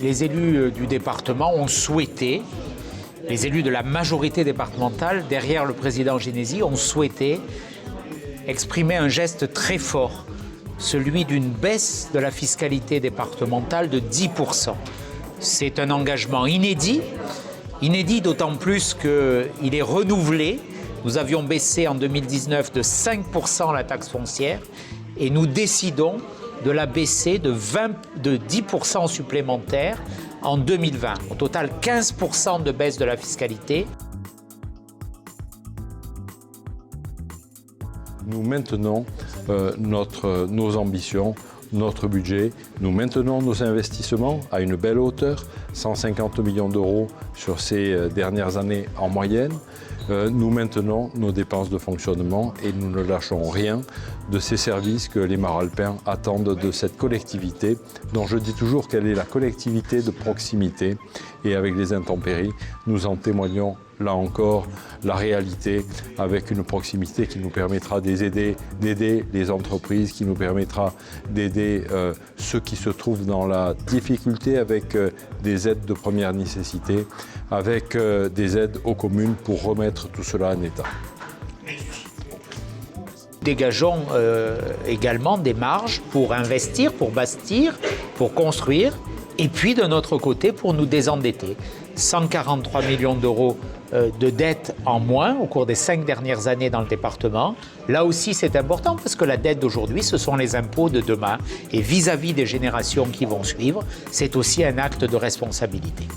les élus du département ont souhaité, les élus de la majorité départementale, derrière le président Genesi, ont souhaité exprimer un geste très fort, celui d'une baisse de la fiscalité départementale de 10%. C'est un engagement inédit d'autant plus qu'il est renouvelé. Nous avions baissé en 2019 de 5% la taxe foncière et nous décidons de la baisser de 10% supplémentaires en 2020. Au total, 15% de baisse de la fiscalité. Nous maintenons nos ambitions, notre budget. Nous maintenons nos investissements à une belle hauteur, 150 millions d'euros sur ces dernières années en moyenne. Nous maintenons nos dépenses de fonctionnement et nous ne lâchons rien de ces services que les Maralpins attendent de cette collectivité, dont je dis toujours qu'elle est la collectivité de proximité. Et avec les intempéries, nous en témoignons là encore la réalité, avec une proximité qui nous permettra d'aider les entreprises, qui nous permettra d'aider ceux qui se trouvent dans la difficulté avec des aides de première nécessité, avec des aides aux communes pour remettre tout cela en état. Dégageons également des marges pour investir, pour bâtir, pour construire, et puis de notre côté pour nous désendetter. 143 millions d'euros de dettes en moins au cours des 5 dernières années dans le département. Là aussi, c'est important parce que la dette d'aujourd'hui, ce sont les impôts de demain. Et vis-à-vis des générations qui vont suivre, c'est aussi un acte de responsabilité.